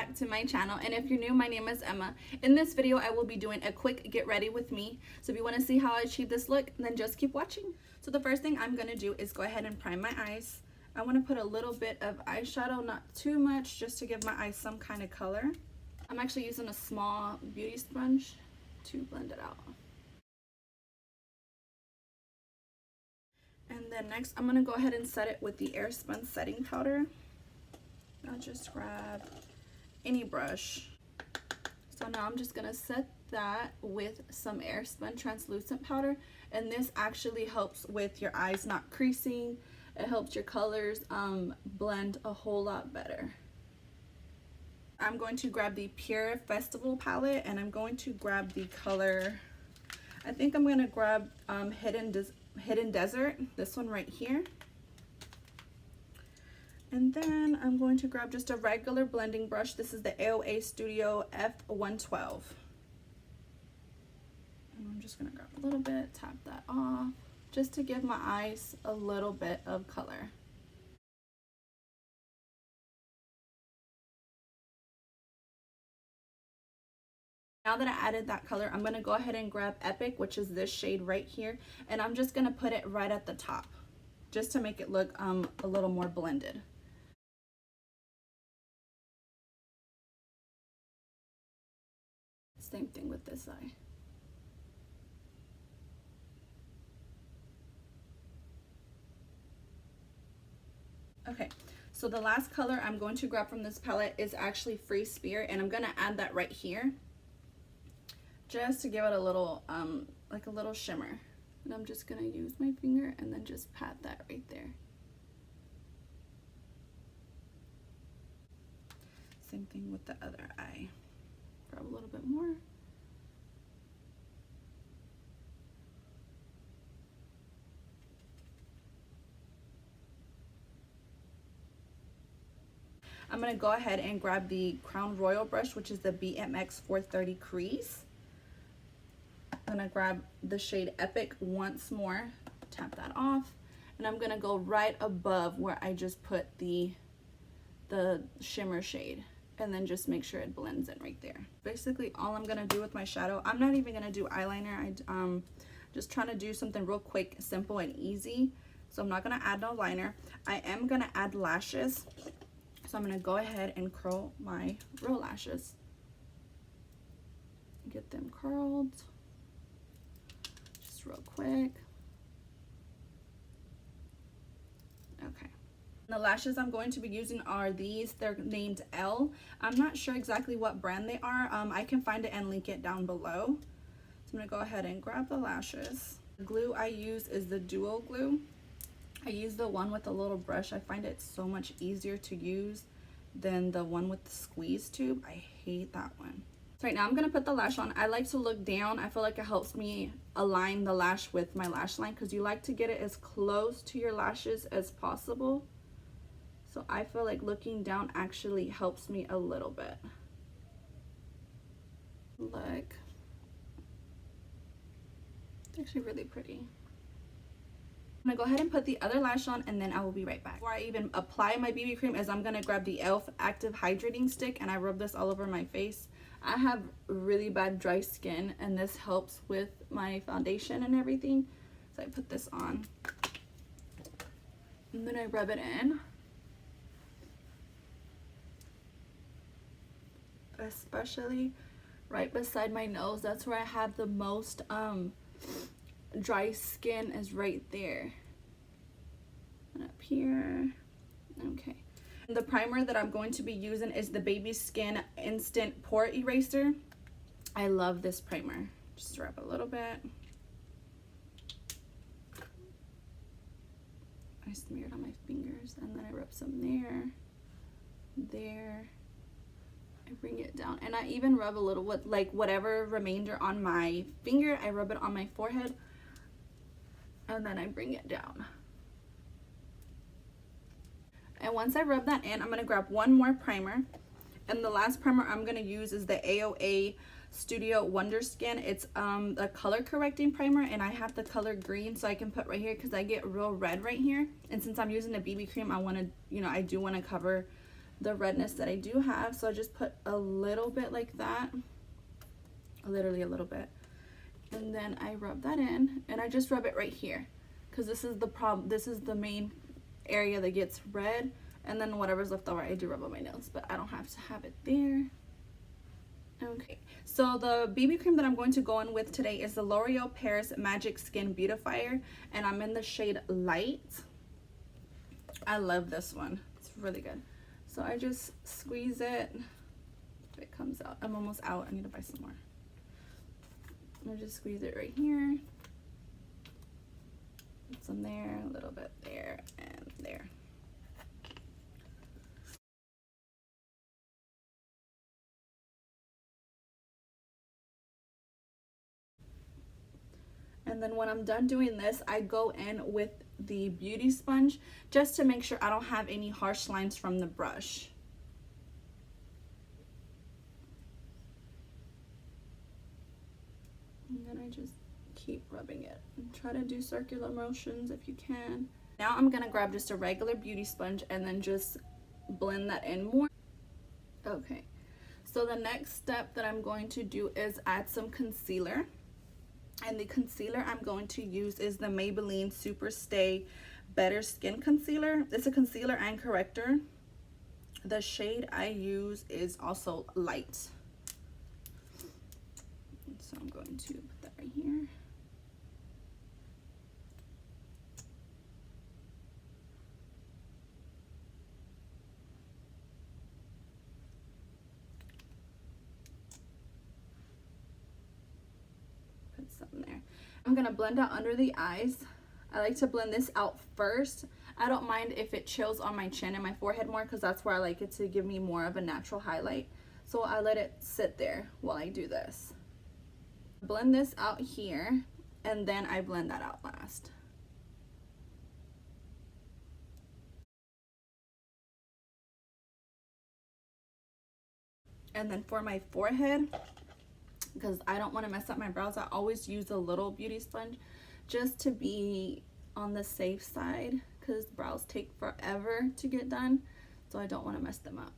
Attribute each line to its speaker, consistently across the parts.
Speaker 1: back to my channel, and if you're new, my name is Emma. In this video I will be doing a quick get ready with me, so if you want to see how I achieve this look, then just keep watching. So the first thing I'm going to do is go ahead and prime my eyes. I want to put a little bit of eyeshadow, not too much, just to give my eyes some kind of color. I'm actually using a small beauty sponge to blend it out. And then next I'm going to go ahead and set it with the Airspun setting powder. I'll just grab any brush. So now I'm just going to set that with some Airspun translucent powder, and this actually helps with your eyes not creasing. It helps your colors blend a whole lot better. I'm going to grab the Pure Festival palette, and I'm going to grab the color, I think I'm going to grab Hidden Desert, this one right here. And then I'm going to grab just a regular blending brush. This is the AOA Studio F112. And I'm just going to grab a little bit, tap that off, just to give my eyes a little bit of color. Now that I added that color, I'm going to go ahead and grab Epic, which is this shade right here, and I'm just going to put it right at the top, just to make it look a little more blended. Same thing with this eye. Okay, so the last color I'm going to grab from this palette is actually Free Spirit, and I'm going to add that right here, just to give it a little, like a little shimmer. And I'm just going to use my finger and then just pat that right there. Same thing with the other eye. Grab a little bit more. I'm going to go ahead and grab the Crown Royal brush, which is the BMX 430 Crease. I'm going to grab the shade Epic once more, tap that off, and I'm going to go right above where I just put the shimmer shade, and then just make sure it blends in right there. Basically all I'm going to do with my shadow, I'm not even going to do eyeliner. I'm just trying to do something real quick, simple and easy, so I'm not going to add no liner. I am going to add lashes. So I'm going to go ahead and curl my real lashes. Get them curled. Just real quick. Okay. The lashes I'm going to be using are these. They're named Elle. I'm not sure exactly what brand they are. I can find it and link it down below. So I'm going to go ahead and grab the lashes. The glue I use is the Duo glue. I use the one with the little brush. I find it so much easier to use than the one with the squeeze tube. I hate that one. So right now I'm going to put the lash on. I like to look down. I feel like it helps me align the lash with my lash line, because you like to get it as close to your lashes as possible. So I feel like looking down actually helps me a little bit. Look. It's actually really pretty. I'm gonna go ahead and put the other lash on, and then I will be right back. Before I even apply my BB cream, is I'm gonna grab the e.l.f. Active Hydrating Stick, and I rub this all over my face. I have really bad dry skin, and this helps with my foundation and everything. So I put this on, and then I rub it in. Especially right beside my nose. That's where I have the most dry skin, is right there, and up here. Okay, and the primer that I'm going to be using is the Baby Skin Instant Pore Eraser. I love this primer. Just rub a little bit. I smear it on my fingers, and then I rub some there. I bring it down, and I even rub a little with like whatever remainder on my finger. I rub it on my forehead, and then I bring it down. And once I rub that in, I'm going to grab one more primer, and the last primer I'm going to use is the AOA Studio Wonder Skin. It's a color correcting primer, and I have the color green, so I can put right here because I get real red right here. And since I'm using a BB cream, I want to, I do want to cover the redness that I do have. So I just put a little bit like that, literally a little bit, and then I rub that in, and I just rub it right here because this is the problem. This is the main area that gets red, and then whatever's left over I do rub on my nails, but I don't have to have it there. Okay, so the BB cream that I'm going to go in with today is the L'Oreal Paris Magic Skin Beautifier, and I'm in the shade Light. I love this one. It's really good. So I just squeeze it. It comes out. I'm almost out. I need to buy some more. I just squeeze it right here. Put some there, a little bit there, and there. And then when I'm done doing this, I go in with the beauty sponge just to make sure I don't have any harsh lines from the brush. And then I just keep rubbing it and try to do circular motions if you can. Now I'm gonna grab just a regular beauty sponge and then just blend that in more. Okay, so the next step that I'm going to do is add some concealer. And the concealer I'm going to use is the Maybelline Superstay Better Skin Concealer. It's a concealer and corrector. The shade I use is also Light. So I'm going to put that right here. Something there. I'm gonna blend out under the eyes. I like to blend this out first. I don't mind if it chills on my chin and my forehead more because that's where I like it to give me more of a natural highlight. So I let it sit there while I do this. Blend this out here and then I blend that out last. And then for my forehead, because I don't want to mess up my brows, I always use a little beauty sponge just to be on the safe side because brows take forever to get done, so I don't want to mess them up.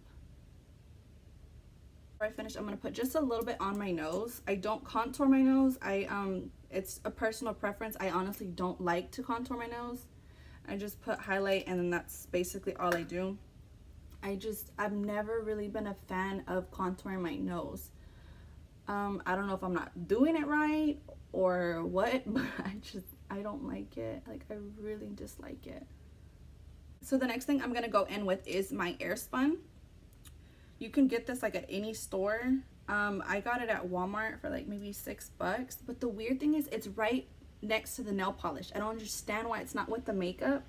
Speaker 1: Before I finish, I'm going to put just a little bit on my nose. I don't contour my nose. It's a personal preference. I honestly don't like to contour my nose. I just put highlight and then that's basically all I do. I've never really been a fan of contouring my nose. I don't know if I'm not doing it right or what, but I don't like it. Like, I really dislike it. So the next thing I'm gonna go in with is my Airspun. You can get this like at any store. I got it at Walmart for like maybe $6, but the weird thing is it's right next to the nail polish. I don't understand why it's not with the makeup.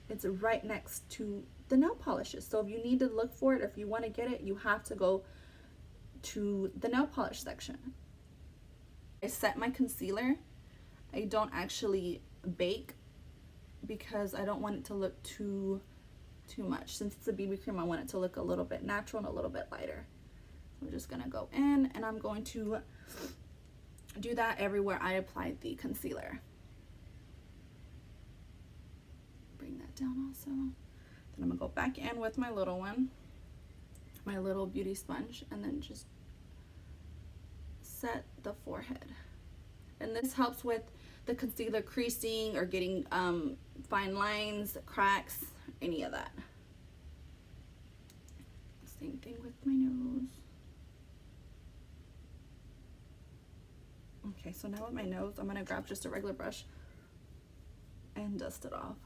Speaker 1: It's right next to the nail polishes. So if you need to look for it, or if you want to get it, you have to go to the nail polish section. I set my concealer. I don't actually bake because I don't want it to look too much. Since it's a BB cream, I want it to look a little bit natural and a little bit lighter. I'm just gonna go in and I'm going to do that everywhere I apply the concealer. Bring that down also. Then I'm gonna go back in with my little one, my little beauty sponge, and then just set the forehead. And this helps with the concealer creasing or getting fine lines, cracks, any of that. Same thing with my nose. Okay, so now with my nose, I'm gonna grab just a regular brush and dust it off.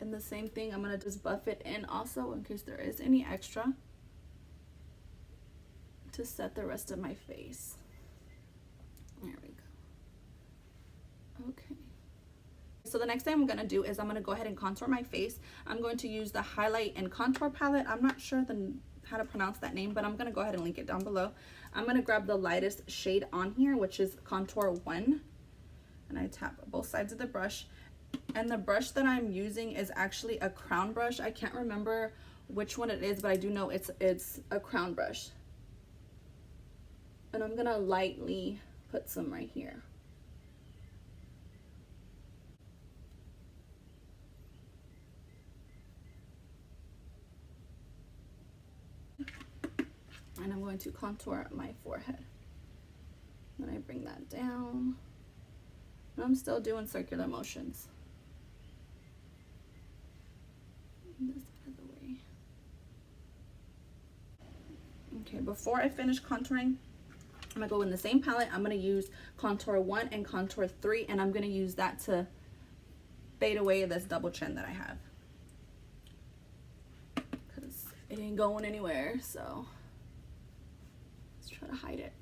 Speaker 1: And the same thing, I'm gonna just buff it in also in case there is any extra to set the rest of my face. There we go. Okay. So the next thing I'm gonna do is I'm gonna go ahead and contour my face. I'm going to use the highlight and contour palette. I'm not sure how to pronounce that name, but I'm gonna go ahead and link it down below. I'm gonna grab the lightest shade on here, which is Contour 1, and I tap both sides of the brush. And the brush that I'm using is actually a crown brush. I can't remember which one it is, but I do know it's a crown brush. And I'm gonna lightly put some right here. And I'm going to contour my forehead. Then I bring that down. And I'm still doing circular motions. This out of the way. Okay, before I finish contouring, I'm gonna go in the same palette. I'm gonna use contour 1 and contour 3, and I'm gonna use that to fade away this double chin that I have, because it ain't going anywhere. So let's try to hide it.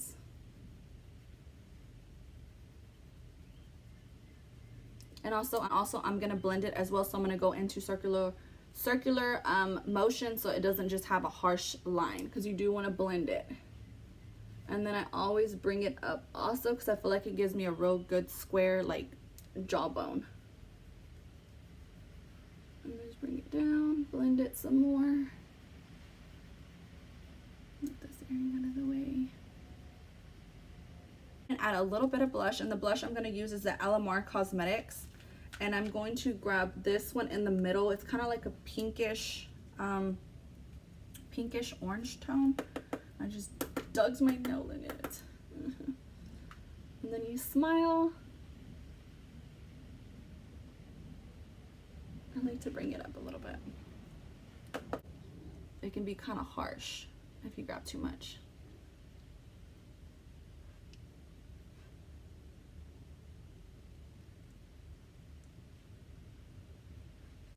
Speaker 1: And also I'm gonna blend it as well. So I'm gonna go into circular motion, so it doesn't just have a harsh line, because you do want to blend it. And then I always bring it up also, because I feel like it gives me a real good square like jawbone. And just bring it down, blend it some more. Get this area out of the way. And add a little bit of blush, and the blush I'm going to use is the Alamar Cosmetics. And I'm going to grab this one in the middle. It's kind of like a pinkish orange tone. I just dug my nail in it. And then you smile. I like to bring it up a little bit. It can be kind of harsh if you grab too much.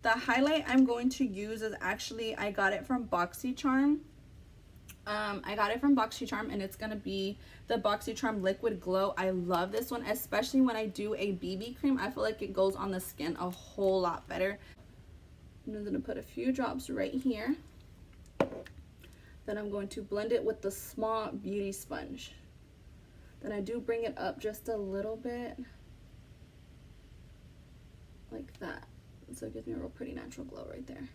Speaker 1: The highlight I'm going to use is actually, I got it from Boxycharm. I got it from Boxycharm, and it's going to be the Boxycharm Liquid Glow. I love this one, especially when I do a BB cream. I feel like it goes on the skin a whole lot better. I'm going to put a few drops right here. Then I'm going to blend it with the small beauty sponge. Then I do bring it up just a little bit, like that. So it gives me a real pretty natural glow right there.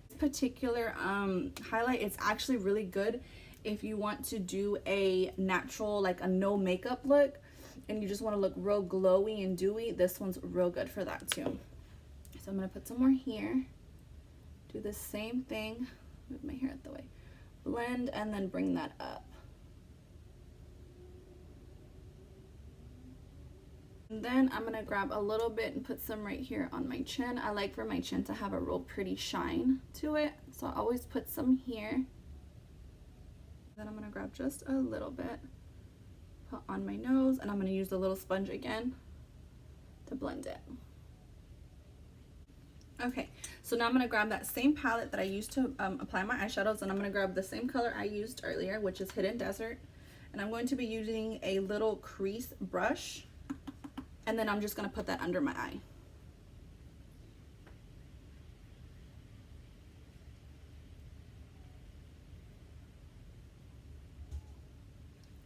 Speaker 1: This particular highlight is actually really good if you want to do a natural, like a no makeup look, and you just want to look real glowy and dewy. This one's real good for that too. So I'm going to put some more here. Do the same thing. Move my hair out the way. Blend and then bring that up. And then I'm gonna grab a little bit and put some right here on my chin. I like for my chin to have a real pretty shine to it, so I always put some here. Then I'm gonna grab just a little bit, put on my nose, and I'm gonna use the little sponge again to blend it. Okay, so now I'm gonna grab that same palette that I used to apply my eyeshadows, and I'm gonna grab the same color I used earlier, which is Hidden Desert, and I'm going to be using a little crease brush. And then I'm just going to put that under my eye.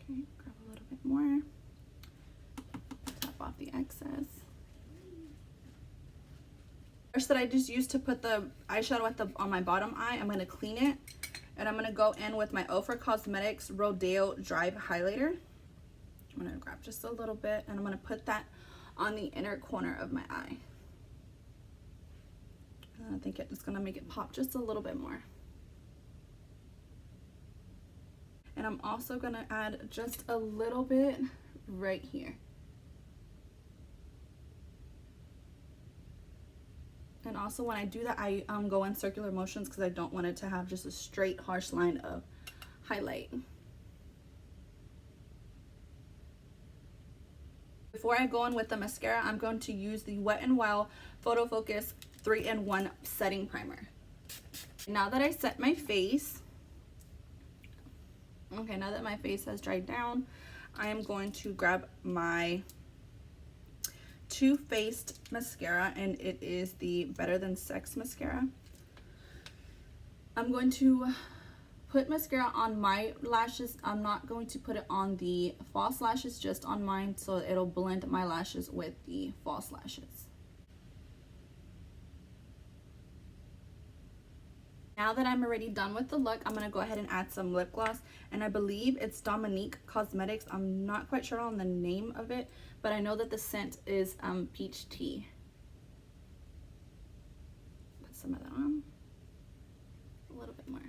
Speaker 1: Okay, grab a little bit more. Tap off the excess. Brush that I just used to put the eyeshadow on my bottom eye, I'm going to clean it. And I'm going to go in with my OFRA Cosmetics Rodeo Dry Highlighter. I'm going to grab just a little bit, and I'm going to put that on the inner corner of my eye. And I think it's going to make it pop just a little bit more. And I'm also going to add just a little bit right here. And also when I do that, I go in circular motions because I don't want it to have just a straight harsh line of highlight. Before I go in with the mascara, I'm going to use the Wet n Wild Photo Focus 3-in-1 Setting Primer. Now that I set my face, okay, now that my face has dried down, I am going to grab my Too Faced mascara, and it is the Better Than Sex mascara. I'm going to put mascara on my lashes. I'm not going to put it on the false lashes, just on mine, so it'll blend my lashes with the false lashes. Now that I'm already done with the look, I'm going to go ahead and add some lip gloss, and I believe it's Dominique Cosmetics. I'm not quite sure on the name of it, but I know that the scent is peach tea. Put some of that on, a little bit more.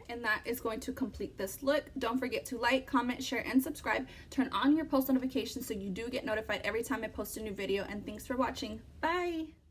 Speaker 1: And that is going to complete this look. Don't forget to like, comment, share, and subscribe. Turn on your post notifications so you do get notified every time I post a new video. And thanks for watching. Bye!